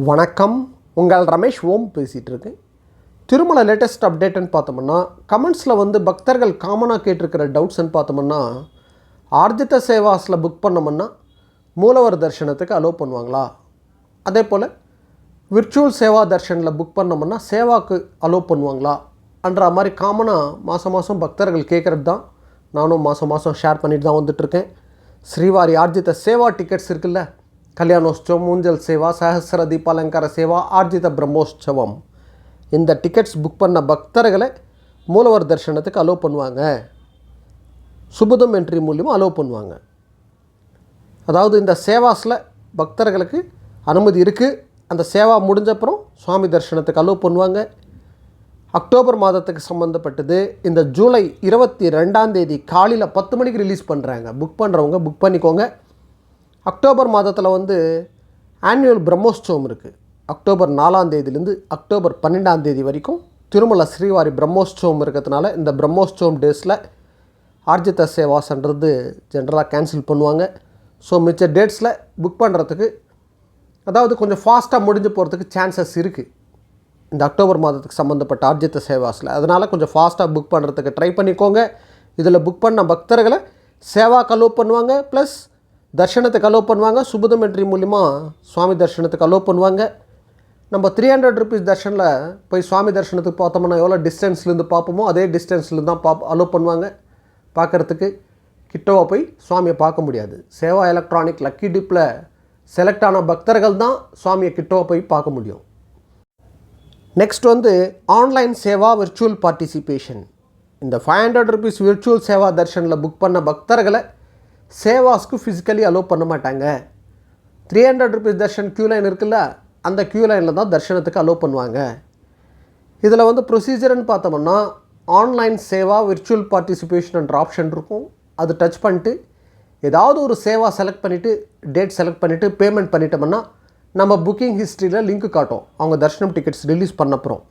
வணக்கம். உங்கள் ரமேஷ் ஓம் பேசிகிட்டு இருக்கேன். திருமலை லேட்டஸ்ட் அப்டேட்டுன்னு பார்த்தோம்னா, கமெண்ட்ஸில் பக்தர்கள் காமனாக கேட்டிருக்கிற டவுட்ஸ்ன்னு பார்த்தோம்னா, ஆர்ஜித சேவாஸில் புக் பண்ணோம்னா மூலவர் தரிசனத்துக்கு அலோவ் பண்ணுவாங்களா, அதே போல் விர்ச்சுவல் சேவா தர்ஷனில் புக் பண்ணோம்னா சேவாக்கு அலோவ் பண்ணுவாங்களா என்ற மாதிரி காமனாக மாதம் பக்தர்கள் கேட்குறது தான் நானும் மாதம் ஷேர் பண்ணிட்டு தான் வந்துட்டுருக்கேன். ஸ்ரீவாரி ஆர்ஜித சேவா டிக்கெட்ஸ் இருக்குல்ல, கல்யாணோற்சவம், ஊஞ்சல் சேவா, சஹஸ்ர தீபாலங்கார சேவா, ஆர்ஜித பிரம்மோற்சவம், இந்த டிக்கெட்ஸ் புக் பண்ண பக்தர்களை மூலவர் தரிசனத்துக்கு அலோவ் பண்ணுவாங்க. சுபதம் என்ட்ரி மூலியமாக அலோவ் பண்ணுவாங்க. அதாவது இந்த சேவாஸில் பக்தர்களுக்கு அனுமதி இருக்குது. அந்த சேவா முடிஞ்சப்புறம் சுவாமி தரிசனத்துக்கு அலோவ் பண்ணுவாங்க. அக்டோபர் மாதத்துக்கு சம்மந்தப்பட்டது இந்த ஜூலை 22 காலையில் 10 மணிக்கு ரிலீஸ் பண்ணுறாங்க. புக் பண்ணுறவங்க புக் பண்ணிக்கோங்க. அக்டோபர் மாதத்தில் ஆனுவல் பிரம்மோற்சவம் இருக்குது. அக்டோபர் 4 அக்டோபர் 12 வரைக்கும் திருமலை ஸ்ரீவாரி பிரம்மோற்சவம் இருக்கிறதுனால இந்த பிரம்மோற்சவம் டேஸில் ஆர்ஜித சேவாஸ்ன்றது ஜென்ரலாக கேன்சல் பண்ணுவாங்க. ஸோ மிச்ச டேட்ஸில் புக் பண்ணுறதுக்கு, அதாவது கொஞ்சம் ஃபாஸ்ட்டாக முடிஞ்சு போகிறதுக்கு சான்சஸ் இருக்குது இந்த அக்டோபர் மாதத்துக்கு சம்மந்தப்பட்ட ஆர்ஜித சேவாஸில். அதனால் கொஞ்சம் ஃபாஸ்ட்டாக புக் பண்ணுறதுக்கு ட்ரை பண்ணிக்கோங்க. இதில் புக் பண்ண பக்தர்களை சேவாக்கு அலோவ் பண்ணுவாங்க, ப்ளஸ் தர்ஷனத்துக்கு அலோவ் பண்ணுவாங்க. சுபதம் என்ட்ரி மூலிமா சுவாமி தர்ஷனத்துக்கு அலோவ் பண்ணுவாங்க. நம்ம 300 rupees தர்ஷனில் போய் சுவாமி தர்ஷனத்துக்கு பார்த்தோம்னா எவ்வளோ டிஸ்டன்ஸ்லேருந்து பார்ப்போமோ அதே டிஸ்டன்ஸ்லேருந்து தான் அலோவ் பண்ணுவாங்க. பார்க்குறதுக்கு கிட்டவா போய் சுவாமியை பார்க்க முடியாது. சேவா எலக்ட்ரானிக் லக்கி டிப்பில் செலக்ட் ஆன பக்தர்கள் தான் சுவாமியை கிட்டவா போய் பார்க்க முடியும். நெக்ஸ்ட் ஆன்லைன் சேவா விர்ச்சுவல் பார்ட்டிசிபேஷன். இந்த 500 rupees விர்ச்சுவல் சேவா தர்ஷனில் புக் பண்ண பக்தர்களை சேவாஸ்க்கு ஃபிசிக்கலி அலோவ் பண்ண மாட்டாங்க. 300 rupees தர்ஷன் க்யூ லைன் இருக்குல்ல, அந்த க்யூ லைனில் தான் தர்ஷனத்துக்கு அலோவ் பண்ணுவாங்க. இதில் ப்ரொசீஜர்னு பார்த்தோம்னா, ஆன்லைன் சேவா விர்ச்சுவல் பார்ட்டிசிபேஷன் என்ற ஆப்ஷன் இருக்கும். அது டச் பண்ணிட்டு ஏதாவது ஒரு சேவா செலக்ட் பண்ணிவிட்டு டேட் செலக்ட் பண்ணிவிட்டு பேமெண்ட் பண்ணிட்டோம்னா நம்ம புக்கிங் ஹிஸ்ட்ரியில் லிங்க் காட்டும் அவங்க தர்ஷனம் டிக்கெட்ஸ் ரிலீஸ் பண்ணப்புறம்.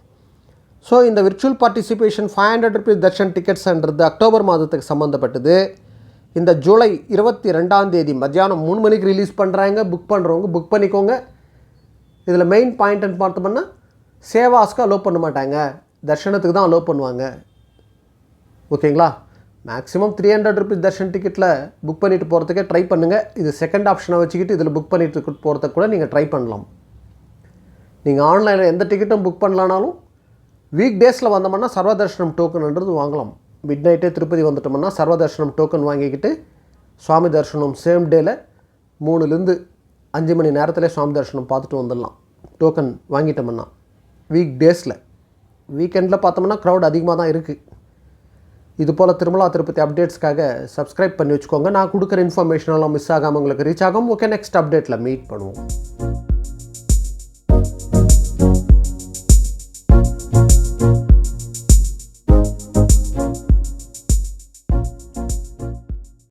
ஸோ இந்த விர்ச்சுவல் பார்ட்டிசிபேஷன் 500 rupees தர்ஷன் டிக்கெட்ஸ்ன்றது அக்டோபர் மாதத்துக்கு சம்மந்தப்பட்டது. இந்த ஜூலை 22 மத்தியானம் 3 மணிக்கு ரிலீஸ் பண்ணுறாங்க. புக் பண்ணுறவங்க புக் பண்ணிக்கோங்க. இதில் மெயின் பாயிண்ட்டுன்னு பார்த்தோம்னா, சேவாஸ்க்கு அலோவ் பண்ண மாட்டாங்க, தர்ஷனத்துக்கு தான் அலோவ் பண்ணுவாங்க. ஓகேங்களா? மேக்ஸிமம் 300 rupees தர்ஷன் டிக்கெட்டில் புக் பண்ணிவிட்டு போகிறதுக்கே ட்ரை பண்ணுங்கள். இது செகண்ட் ஆப்ஷனை வச்சுக்கிட்டு இதில் புக் பண்ணிட்டு போகிறதுக்கு கூட நீங்கள் ட்ரை பண்ணலாம். நீங்கள் ஆன்லைனில் எந்த டிக்கெட்டும் புக் பண்ணலானாலும் வீக் டேஸில் வந்தோம்னா சர்வதர்ஷனம் டோக்கன்ன்றது வாங்கலாம். மிட் நைட்டே திருப்பதி வந்துட்டோம்னா சர்வதர்ஷனம் டோக்கன் வாங்கிக்கிட்டு சுவாமி தரிசனம் சேம் டேயில் 3-5 மணி நேரத்தில் சுவாமி தரிசனம் பார்த்துட்டு வந்துடலாம். டோக்கன் வாங்கிட்டோம்னா வீக் டேஸில். வீக்கெண்டில் பார்த்தோம்னா க்ரௌட் அதிகமாக தான் இருக்குது. இது போல் திருமலா திருப்பதி அப்டேட்ஸ்க்காக சப்ஸ்கிரைப் பண்ணி வச்சுக்கோங்க. நான் கொடுக்குற இன்ஃபர்மேஷனெல்லாம் மிஸ் ஆகாமல் உங்களுக்கு ரீச் ஆகும். ஓகே, நெக்ஸ்ட் அப்டேட்டில் மீட் பண்ணுவோம்.